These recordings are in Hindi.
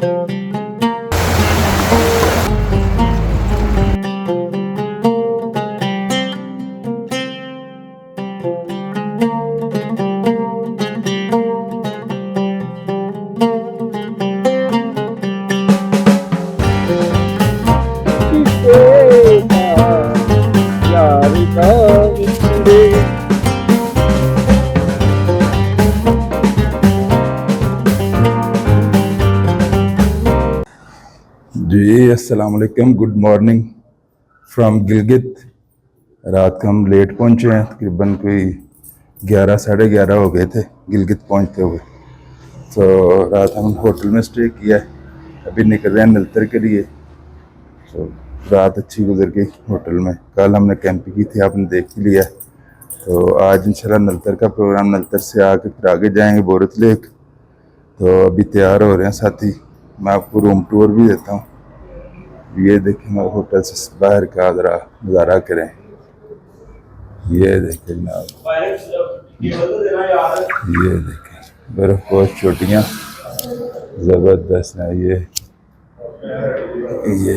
जी अस्सलाम वालेकुम, गुड मॉर्निंग फ्रॉम गिलगित। रात को हम लेट पहुंचे हैं, तकरीबन कोई 11 साढ़े 11 हो गए थे गिलगित पहुंचते हुए। तो रात हम होटल में स्टे किया है, अभी निकल रहे हैं नलतर के लिए। तो रात अच्छी गुजर गई होटल में। कल हमने कैंपिंग की थी, आपने देख ही लिया। तो आज इंशाल्लाह नलतर का प्रोग्राम, नलतर से आके फिर आगे जाएंगे बोरत लेक। तो अभी तैयार हो रहे हैं साथी, मैं आपको रूम टूर भी देता हूँ। ये देखें, मैं होटल से बाहर का ज़रा नज़ारा करें। ये देखें जनाब, ये देखें बर्फ़ बहुत चोटियाँ ज़बरदस्त है। ये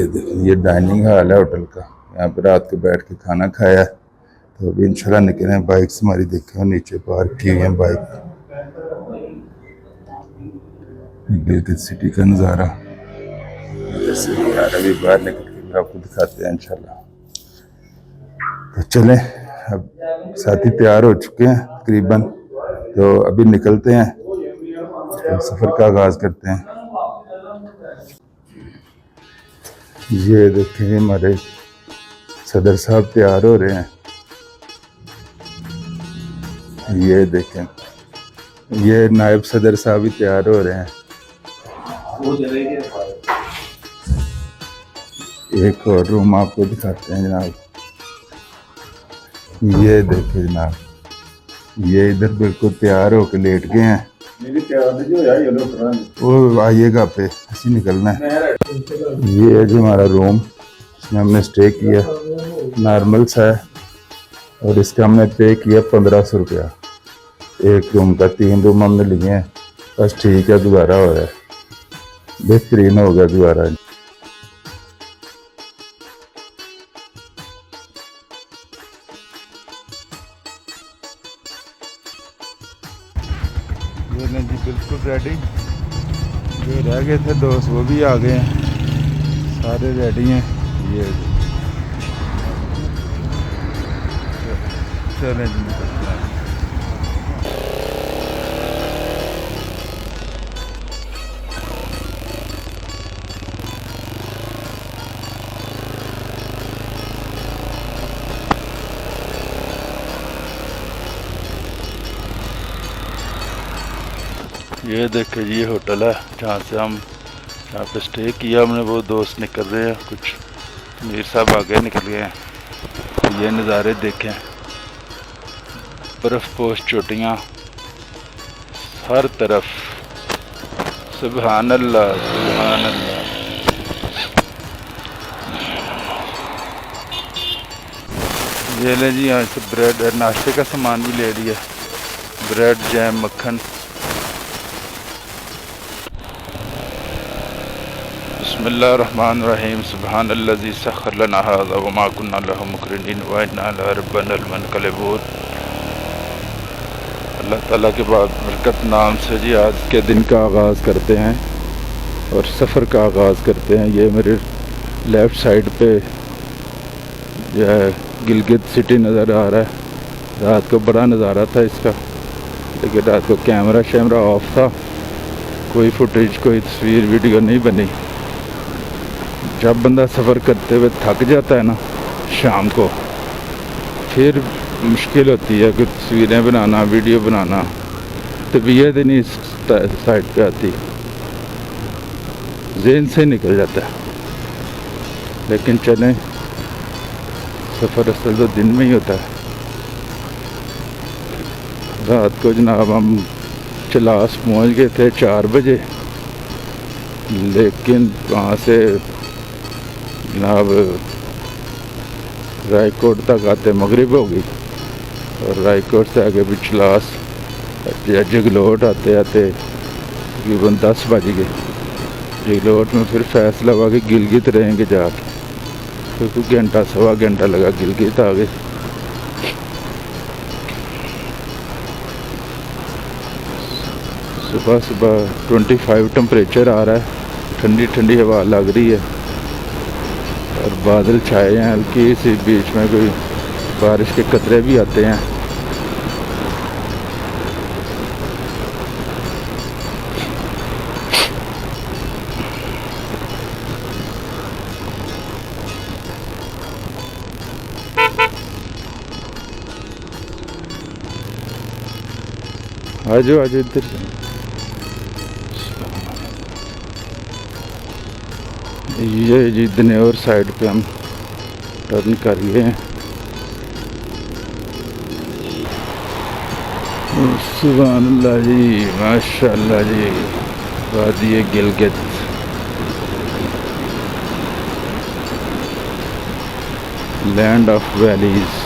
देखें, ये डाइनिंग हॉल है होटल का, यहाँ पर रात को बैठ के खाना खाया। तो अभी इंशाल्लाह निकले हैं। बाइक्स हमारी देखें नीचे पार्क की हुई हैं बाइक। गिलगित सिटी का नज़ारा यार, अभी बाहर निकल के आपको दिखाते हैं इंशाल्लाह। तो चलें, अब साथी तैयार हो चुके हैं तकरीबन, तो अभी निकलते हैं, तो सफ़र का आगाज़ करते हैं। ये देखें, हमारे सदर साहब तैयार हो रहे हैं। ये देखें, ये नायब सदर साहब भी तैयार हो रहे हैं। एक और रूम आपको दिखाते हैं जनाब। ये देखे जनाब, ये इधर बिल्कुल तैयार होकर लेट गए हैं। वो आइएगा पे ऐसे निकलना है। ये है जो हमारा रूम, इसमें हमने स्टे किया, नॉर्मल सा है, और इसका हमने पे किया 1500 रुपया एक रूम का। 3 रूम हमने लिए हैं, बस ठीक है, दोबारा हो रहा है, बेहतरीन हो गया दोबारा। ये नहीं जी, बिल्कुल रेडी। जो रह गए थे दोस्त वो भी आ गए हैं, सारे रेडी हैं। ये चलें जी, निकलते हैं। ये देखे, ये होटल है जहाँ से हम यहाँ पे स्टे किया हमने। वो दोस्त निकल रहे हैं, कुछ मीर साहब आगे निकल गए हैं। ये नज़ारे देखें, बर्फ़ पोश चोटियाँ हर तरफ, सुभान अल्लाह सुभान अल्लाह। ये ले जी, यहाँ से ब्रेड नाश्ते का सामान भी ले लिया, ब्रेड जैम मक्खन। बिस्मिल्लाहिर्रहमानिर्रहीम, सुब्हानल्लज़ी सख़्ख़र लना हाज़ा व मा कुन्ना लहू मुक़रिनीन व इन्ना इला रब्बिना लमुनक़लिबून। अल्लाह ताला के बाद बरकत नाम से जी आज के दिन का आगाज़ करते हैं और सफ़र का आगाज़ करते हैं। ये मेरे लेफ़्ट साइड पे जो है गिलगित सिटी नज़र आ रहा है। रात को बड़ा नज़ारा था इसका, लेकिन रात को कैमरा शैमरा ऑफ था, कोई फुटेज कोई तस्वीर वीडियो नहीं बनी। जब बंदा सफ़र करते हुए थक जाता है ना शाम को, फिर मुश्किल होती है कि तस्वीरें बनाना वीडियो बनाना, तबीयत ही नहीं इस साइड पे आती, ज़हन से निकल जाता है। लेकिन चलें, सफ़र असल तो दिन में ही होता है। रात को जनाब हम चलास पहुंच गए थे 4 बजे, लेकिन वहाँ से जनाब रायकोट तक आते मगरिब हो गई, और रायकोट से आगे भी चलास जगलोट आते आते तकरीबन 10 बज गए। रिलोट में फिर फैसला हुआ कि गिलगित रहेंगे जाके, क्योंकि घंटा सवा घंटा लगा गिलगित आ गए। सुबह सुबह 25 टेम्परेचर आ रहा है, ठंडी ठंडी हवा लग रही है और बादल छाए हैं, हल्की सी बीच में कोई बारिश के कतरे भी आते हैं। आजो आजो इधर। ये जी दनेवर साइड पे हम टर्न कर लिए हैं। सुभान अल्लाह जी, माशाअल्लाह जी, वादी गिलगित, लैंड ऑफ वैलीज।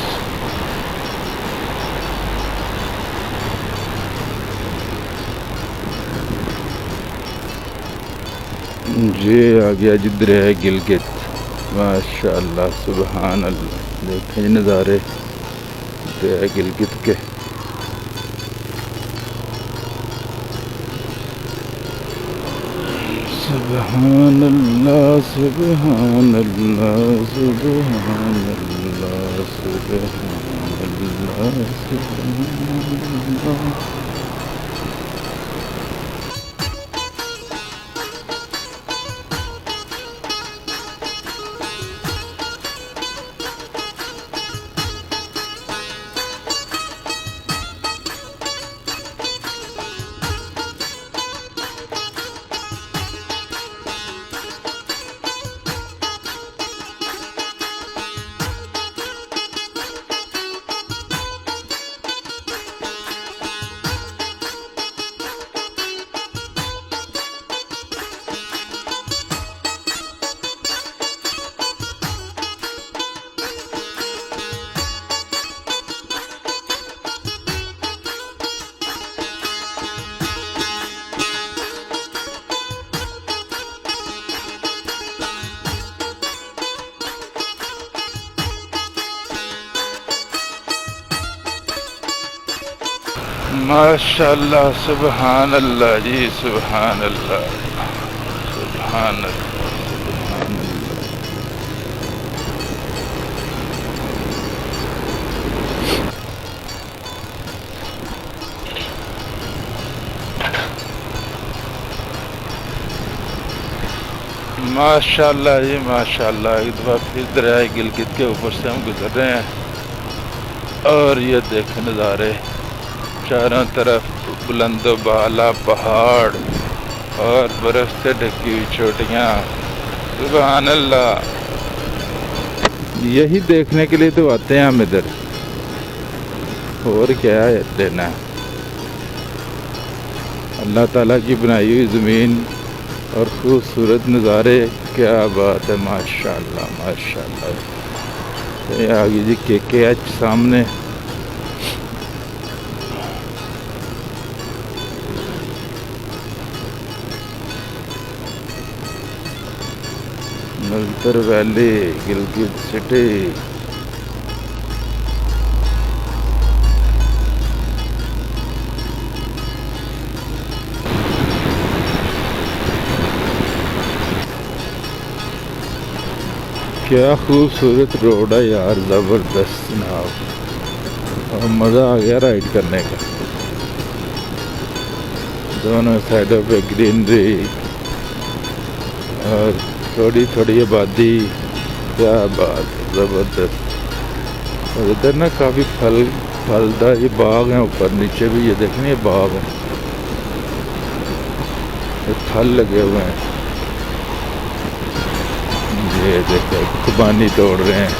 ये आ गया जिधर है गिलगित, माशाअल्लाह सुभान अल्लाह। देखें नज़ारे है गिलगित के। सुभान अल्लाह सुभान अल्लाह सुभान अल्लाह सुभान अल्लाह सुभान अल्लाह। माशाअल्लाह सुभान अल्लाह जी, सुभान अल्लाह सुभान अल्लाह सुभान अल्लाह। माशाअल्लाह जी माशाअल्लाह। एक दफ़ा फिर दरिया गिलगित के ऊपर से हम गुजर रहे हैं और ये देखें नज़ारे, चारों तरफ बुलंद बाला पहाड़ और बर्फ से ढकी हुई चोटियाँ। सुभान अल्लाह। यही देखने के लिए तो आते हैं हम इधर, और क्या है देना है। अल्लाह ताला की बनाई हुई ज़मीन और खूबसूरत नज़ारे, क्या बात है, माशाअल्लाह माशाअल्लाह। ये आगे जी KKH सामने। नल्तर वैली, गिलगित सिटी। क्या खूबसूरत रोड है यार, ज़बरदस्त जनाब, और मज़ा आ गया राइड करने का। दोनों साइडों पे ग्रीनरी और थोड़ी थोड़ी आबादी, क्या बात है, ज़बरदस्त। और इधर ना काफ़ी फलदार ये बाग हैं, ऊपर नीचे भी ये देखें ये बाग है, ये फल लगे हुए हैं। ये देखो खुबानी तोड़ रहे हैं।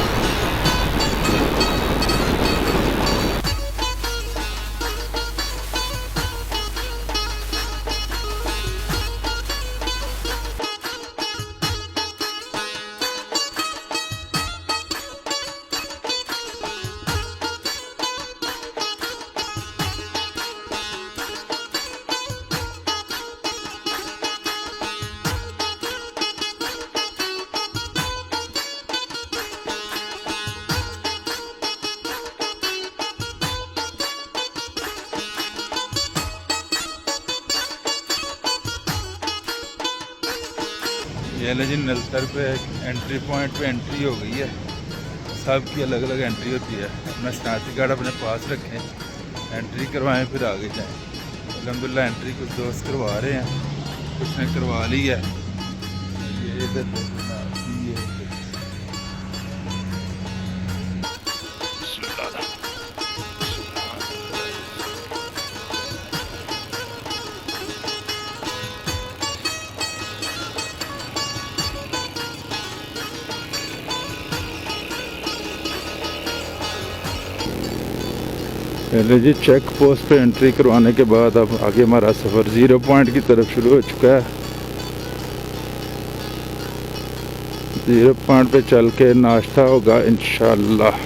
ये ले जी नलतर पे एंट्री पॉइंट पे एंट्री हो गई है। सब की अलग अलग एंट्री होती है। अपना शनाख्ती कार्ड अपने पास रखें, एंट्री करवाएं, फिर आगे जाएं। अल्हम्दुलिल्लाह एंट्री कुछ दोस्त करवा रहे हैं, कुछ ने करवा ली है। ये इधर पहले जी चेक पोस्ट पे एंट्री करवाने के बाद अब आगे हमारा सफ़र 0 पॉइंट की तरफ शुरू हो चुका है। 0 पॉइंट पे चल के नाश्ता होगा इंशाअल्लाह।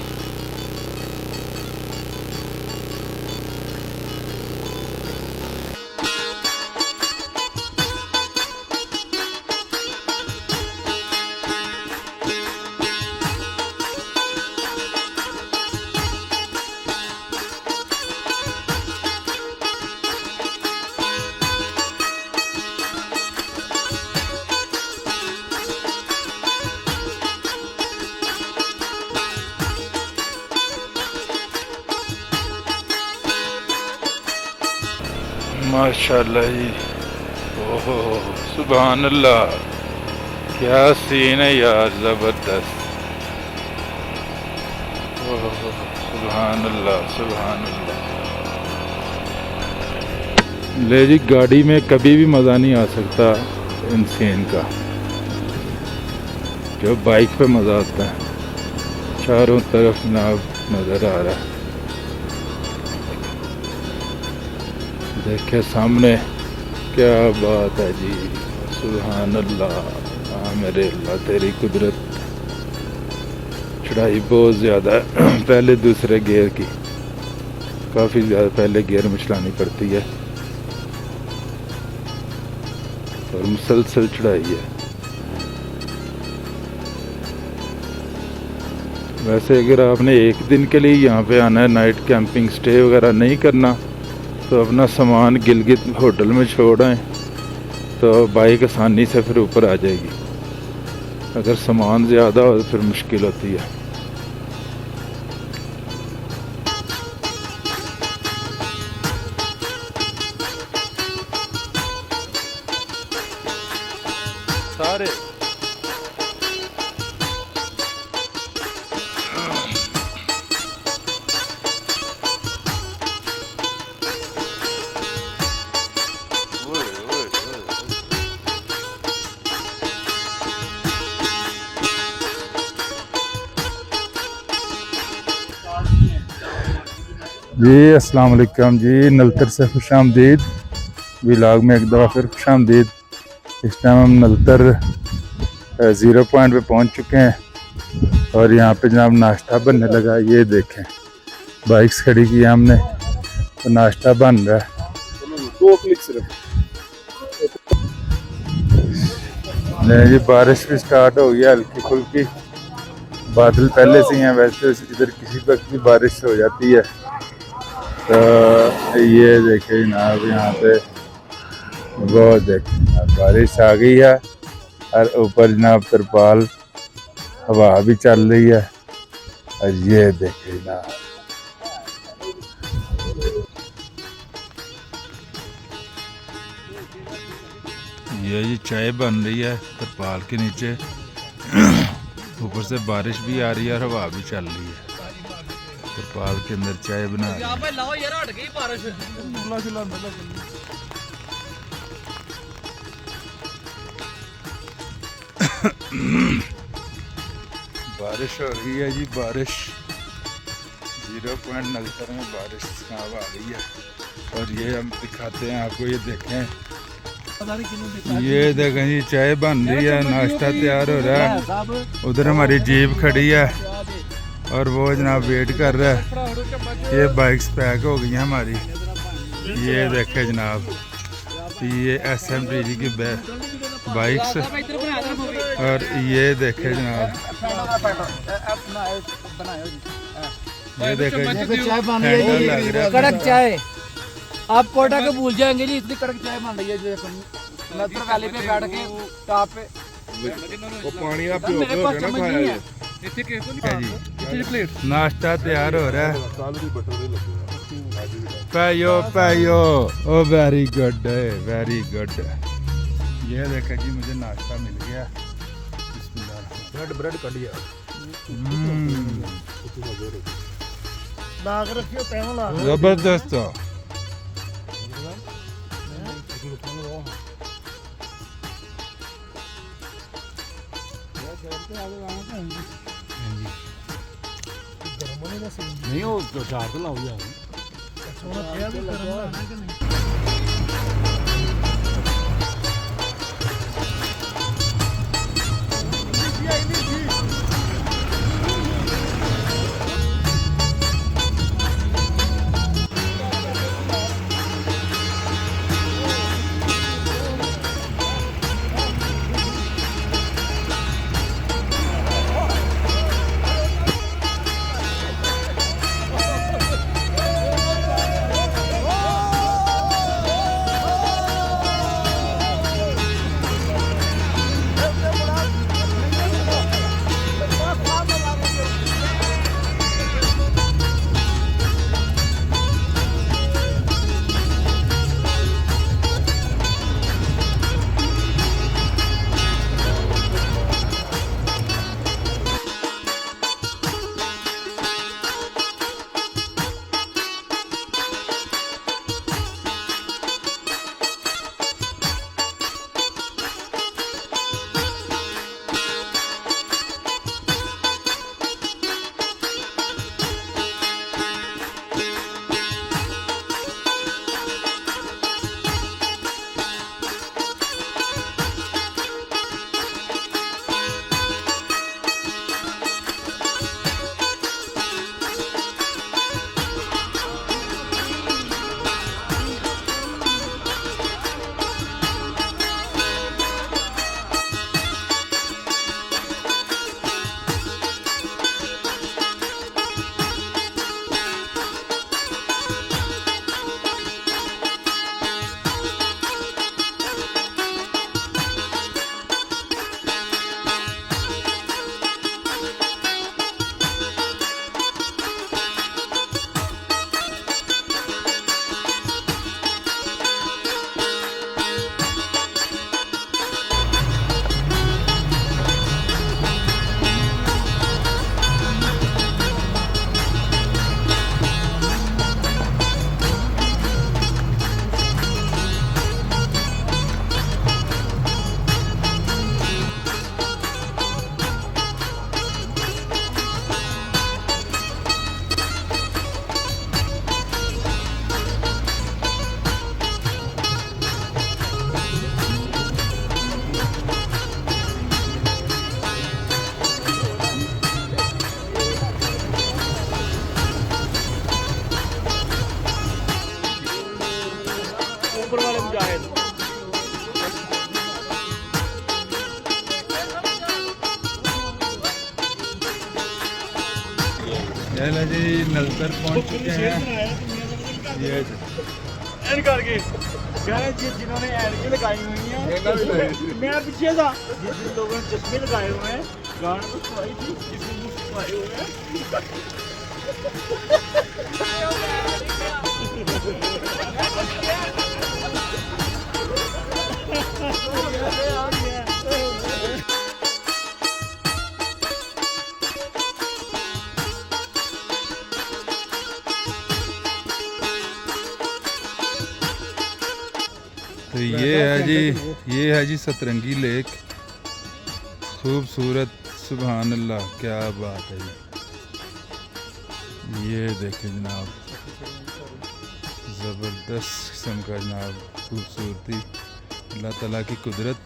माशाल्लाह जी, ओहो सुभान अल्लाह, क्या सीन है यार, ज़बरदस्त। ओहो सुभान अल्लाह सुभान अल्लाह। ले जी गाड़ी में कभी भी मज़ा नहीं आ सकता इन सीन का, जो बाइक पे मज़ा आता है। चारों तरफ नाव नज़र आ रहा है। देखे सामने, क्या बात है जी, सुभान अल्लाह। हाँ मेरे अल्लाह तेरी कुदरत। चढ़ाई बहुत ज़्यादा है, पहले दूसरे गियर की, काफ़ी ज़्यादा पहले गियर में चलानी पड़ती है और मुसलसल चढ़ाई है। वैसे अगर आपने एक दिन के लिए यहाँ पे आना है, नाइट कैंपिंग स्टे वगैरह नहीं करना, तो अपना सामान गिलगित होटल में छोड़ आएँ, तो बाइक आसानी से फिर ऊपर आ जाएगी। अगर सामान ज़्यादा हो तो फिर मुश्किल होती है। सारे जी अस्सलाम वालेकुम जी, नलतर से खुश आमदीद। व्लॉग में एक दफ़ा फिर खुश आमदीद। इस टाइम हम नलतर 0 पॉइंट पे पहुंच चुके हैं और यहाँ पे जनाब नाश्ता बनने लगा। ये देखें, बाइक्स खड़ी की हमने, तो नाश्ता बन रहा है। 2 क्लिक सिर्फ। नहीं जी, बारिश भी स्टार्ट हो गई है, हल्की फुल्की। बादल पहले से ही हैं, वैसे इधर किसी वक्त भी बारिश हो जाती है। तो ये देखे जनाब, यहाँ पे बहुत देखें बारिश आ गई है और ऊपर जनाब तिरपाल, हवा भी चल रही है। और ये देखे जनाब, ये जी चाय बन रही है तिरपाल के नीचे। ऊपर से बारिश भी आ रही है और हवा भी चल रही है। तिरपाल के अंदर चाय बना रही है। बारिश हो रही है जी, बारिश 0 पॉइंट नलतर में बारिश आ रही है। और ये हम दिखाते हैं आपको, ये देखें, ये देखें जी चाय बन रही है, नाश्ता तैयार हो रहा है। उधर हमारी जीप खड़ी है और वो जनाब वेट कर रहा है। ये बाइक्स पैक हो गई हैं हमारी। ये देखे जनाब, ये SMTG की बाइक्स। और ये देखे जनाब, ये देखे चाय बन रही है, कड़क चाय। आप कोटा के भूल जाएंगे जी, इतनी कड़क चाय बन रही है। जो नलतर वैली पे बैठ के टॉप पे ਉਹ ਪਾਣੀ ਦਾ ਪਿਓ ਕੇ ਹੋ ਗਿਆ ਨਾ ਖਾਇਆ ਜੇ ਇੱਥੇ ਕਿਸ ਤੋਂ ਨਹੀਂ ਜੀ ਇੱਥੇ ਪਲੇਟ ਨਾਸ਼ਤਾ ਤਿਆਰ ਹੋ ਰਿਹਾ ਹੈ ਕੱਲ ਦੀ ਬਟਰ ਦੇ ਲੱਗੇ ਅੱਜ ਵੀ पायो ओ वेरी गुड वेरी गुड ये देखा जी मुझे नाश्ता मिल गया बिस्मिल्लाह ब्रेड ਕੱਢ ਗਿਆ ਲਾਗ ਰੱਖਿਓ ਪੈਨ ਲਾ जबरदस्त ਨਹੀਂ ਉਹ ਚਾਰ ਤੋਂ ਲਾਉ ਜਾ ਸੋਨਾ ਕਿਹਾ ਵੀ ਗਰਮ ਹੋਣਾ ਕਿ ਨਹੀਂ ऊपर वाले मुजाहिद चलो जी नलतर पहुंच चुके हैं ये ਐਨ ਕਰਕੇ ਗਾਣੇ ਜਿਨ੍होंने ਐਨਕ लगाई हुई हैं मैं पीछे था जिन लोगों ने चश्मे लगाए हुए हैं गाने तो सुनाई थी जिसने मुझे सुनाए हुए हैं तो ये है जी सतरंगी लेक खूबसूरत सुभान अल्लाह क्या बात है ये देखें जनाब ज़बरदस्त किस्म का जनाब खूबसूरती अल्लाह ताला की कुदरत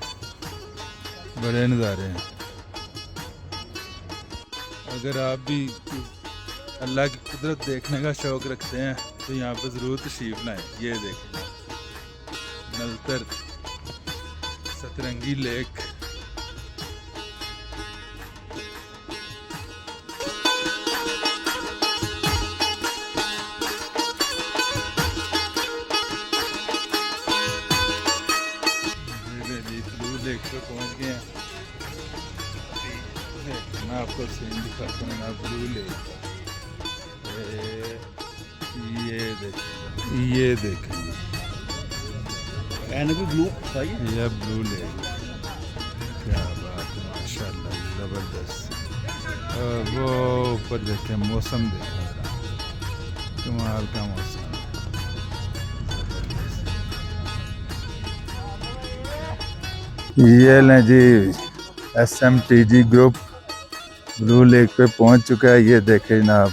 बड़े नज़ारे हैं। अगर आप भी अल्लाह की कुदरत देखने का शौक़ रखते हैं तो यहाँ पर ज़रूर तशरीफ़ लाएं। ये देखें नलतर सतरंगी लेक लेक पे पहुंच गए हैं। मैं आपको सीन दिखाता हूँ ना, ब्लू लेक। ये देखें एंड भी ब्लू भाई ये ब्लू लेक, क्या बात है, माशाल्लाह ज़बरदस्त। और वो ऊपर देखें, मौसम देखें, कमाल का मौसम। ये लें जी, SMTG ग्रुप ब्लू लेक पे पहुंच चुका है। ये देखें जनाब,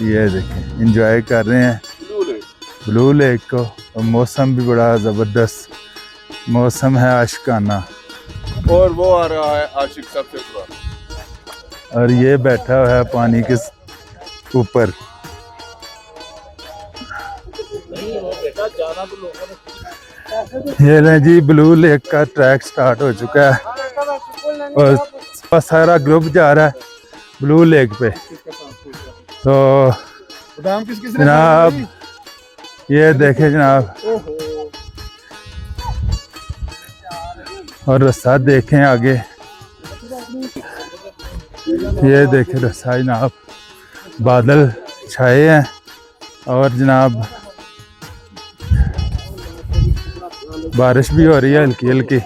ये देखें, एंजॉय कर रहे हैं ब्लू लेक को। और मौसम भी बड़ा ज़बरदस्त मौसम है, आशिकाना। और वो आ रहा है आशिक सबसे बुरा। और ये बैठा हुआ है पानी के ऊपर। ये लें जी, ब्लू लेक का ट्रैक स्टार्ट हो चुका है और सारा ग्रुप जा रहा है ब्लू लेक पे। तो जनाब ये देखे जनाब, और रास्ता देखें आगे, ये देखे रास्ता जनाब, बादल छाए हैं और जनाब बारिश भी हो रही है हल्की हल्की।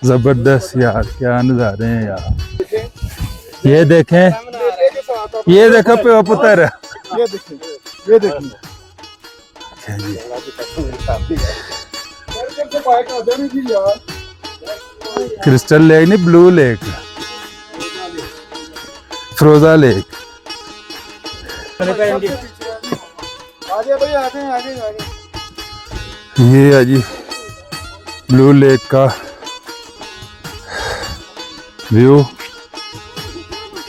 जबरदस्त यार, क्या नज़ारे हैं यार। ये देखें, ये देखो प्यो पुत्र, ये देखिए क्रिस्टल लेक नहीं, ब्लू लेक, फिरोजा लेक। ये है जी ब्लू लेक का व्यू,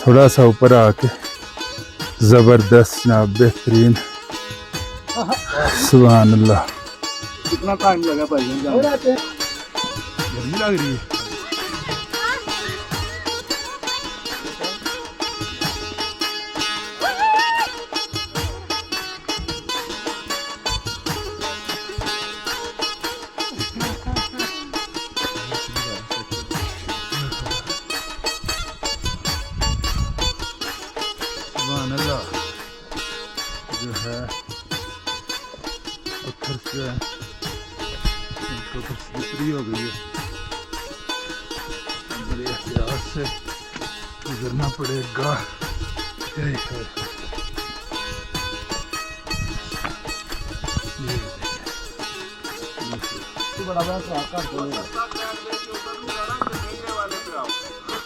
थोड़ा सा ऊपर आके जबरदस्त जनाब, बेहतरीन, सुभान अल्लाह। कितना टाइम लगा भाई? गर्मी लग रही है। सुभान अल्लाह, जो है पत्थर से इनको स्लिपरी हो गई है, बड़े एहतियात से गुजरना पड़ेगा। बड़ा बड़ा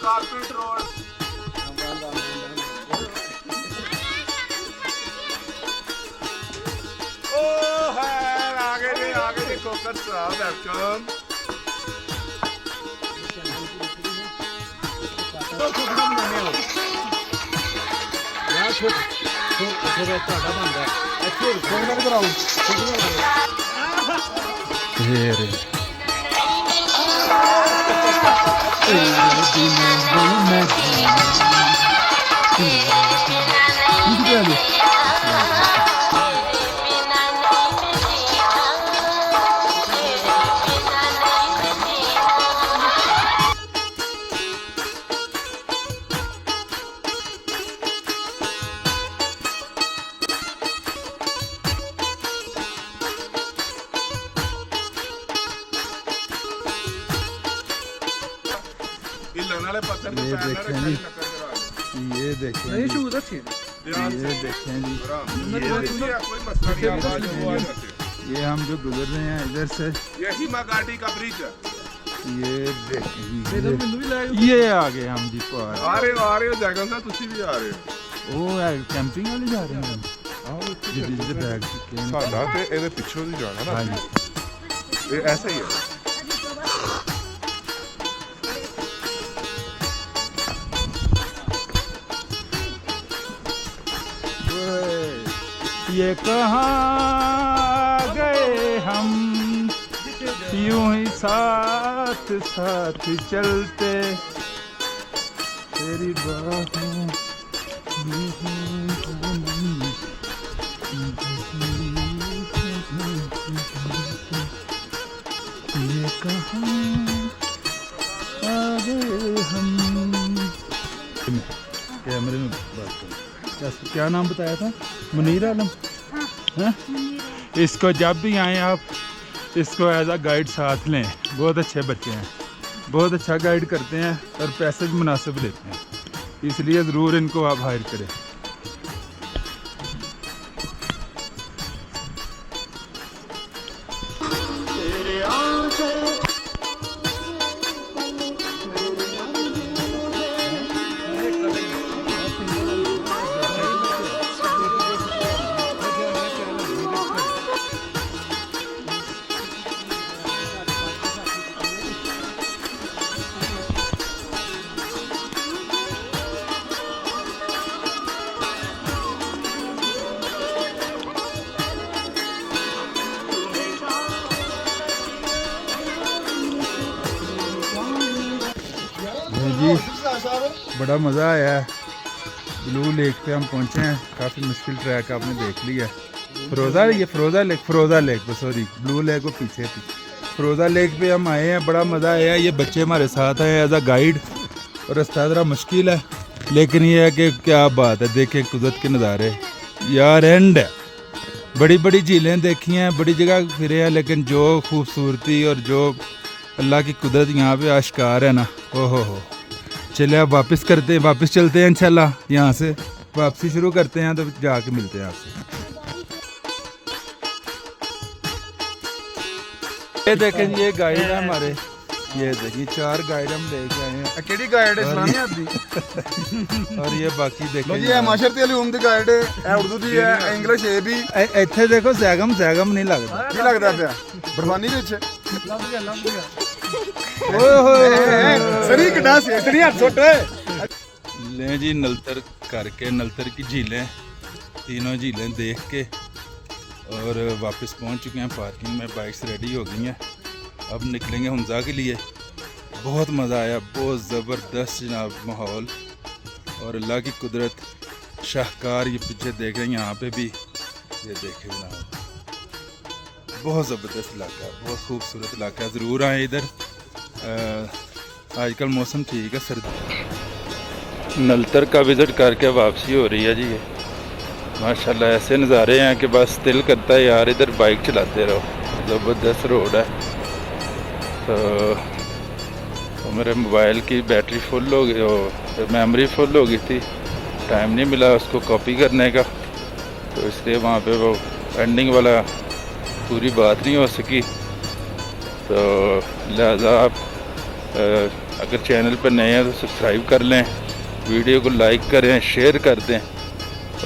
कारपेट रोड आगे देखो कर साहब वेलकम। ये देखें जी, ये देखें जी, ये देखें जी, ये हम जो गुजर रहे हैं इधर से, यही मागाटी का ब्रिज है। ये देखें जी, ये आ गए हम जी पार। आ रहे हो जगह से तुसी भी आ रहे हो। वो कैंपिंग वाले जा रहे हैं जिधर बैग चुके हैं। साडा ते ਇਹਦੇ ਪਿੱਛੋਂ ਦੀ ਜਾਣਾ ਨਾ। हाँ जी, ये ऐसा ही है। ये कहाँ गए हम, यूं ही साथ साथ चलते, तेरी बाहों में ये कहाँ आ गए हम। क्या नाम बताया था? मुनीर आलम। हाँ? इसको जब भी आएँ आप इसको एज आ गाइड साथ लें। बहुत अच्छे बच्चे हैं, बहुत अच्छा गाइड करते हैं और पैसे भी मुनासिब लेते हैं, इसलिए ज़रूर इनको आप हायर करें। जी बड़ा मज़ा आया है। ब्लू लेक पे हम पहुँचे हैं। काफ़ी मुश्किल ट्रैक आपने देख लिया। फ़िरोज़ा लेक पे, सॉरी ब्लू लेक को पीछे थी। फ़िरोज़ा लेक पे हम आए हैं, बड़ा मज़ा आया। ये बच्चे हमारे साथ आए एज अ गाइड और रास्ता ज़रा मुश्किल है, लेकिन ये है कि क्या बात है, देखें कुदरत के नज़ारे यार। एंड बड़ी बड़ी झीलें देखी हैं, बड़ी जगह फिरे हैं, लेकिन जो खूबसूरती और जो अल्लाह की कुदरत यहाँ पे आश्कार है ना, हो। चलिए अब वापस चलते हैं इंशाल्लाह। यहाँ से वापसी शुरू करते हैं, तो जाके मिलते हैं आपसे। ये देखें, ये गाइड है हमारे, ये देखिए 4 गाइड हम लेके आए हैं। केड़ी गाइड है? इस्लामी आदि। और ये बाकी देखें, ये माशरती अली दी गाइड है, उर्दू दी है, इंग्लिश है भी। ਇੱਥੇ देखो सैगम नहीं लगता। की लगदा पिया बर्फानी दे विच सरी कड़ा से सरी हाथ सुट। ले जी नलतर करके, नलतर की झीलें, तीनों झीलें देख के और वापस पहुंच चुके हैं पार्किंग में। बाइक्स रेडी हो गई हैं, अब निकलेंगे हुंजा के लिए। बहुत मज़ा आया, बहुत ज़बरदस्त जनाब माहौल और अल्लाह की कुदरत शाहकार। ये पीछे देख रहे हैं, यहाँ पे भी ये देखे जनाब, बहुत ज़बरदस्त इलाका है, बहुत खूबसूरत इलाका है। ज़रूर आए इधर। आजकल मौसम ठीक है, सर्दी। नलतर का विज़िट करके वापसी हो रही है जी। माशाल्लाह ऐसे नज़ारे हैं कि बस दिल करता है यार इधर बाइक चलाते रहो। ज़बरदस्त रोड है। तो मेरे मोबाइल की बैटरी फुल हो गई, और मेमोरी फुल हो गई थी, टाइम नहीं मिला उसको कॉपी करने का, तो इसलिए वहाँ पे वो एंडिंग वाला पूरी बात नहीं हो सकी। तो लिहाजा आप अगर चैनल पर नए हैं तो सब्सक्राइब कर लें, वीडियो को लाइक करें, शेयर कर दें,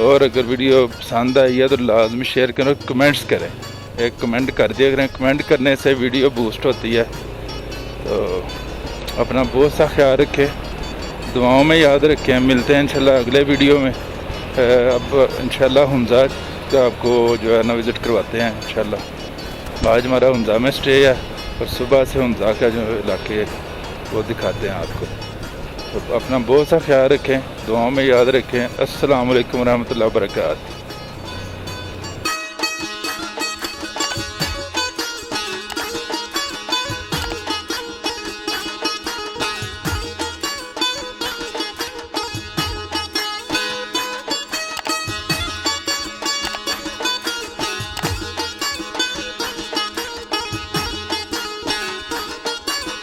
और अगर वीडियो पसंद आई है तो लाजमी शेयर करें, कमेंट्स करें। एक कमेंट कर दिया करें, कमेंट करने से वीडियो बूस्ट होती है। तो अपना बहुत सा ख्याल रखें, दुआओं में याद रखें। मिलते हैं इंशाल्लाह अगले वीडियो में। अब इंशाल्लाह हुंजा का आपको जो है ना विज़िट करवाते हैं इंशाल्लाह। आज हमारा हुंजा में स्टे है और सुबह से हुंजा का जो इलाके वो दिखाते हैं आपको। तो अपना बहुत सा ख्याल रखें, दुआओं में याद रखें। अस्सलाम वालेकुम रहमतुल्लाहि व बरकातहू।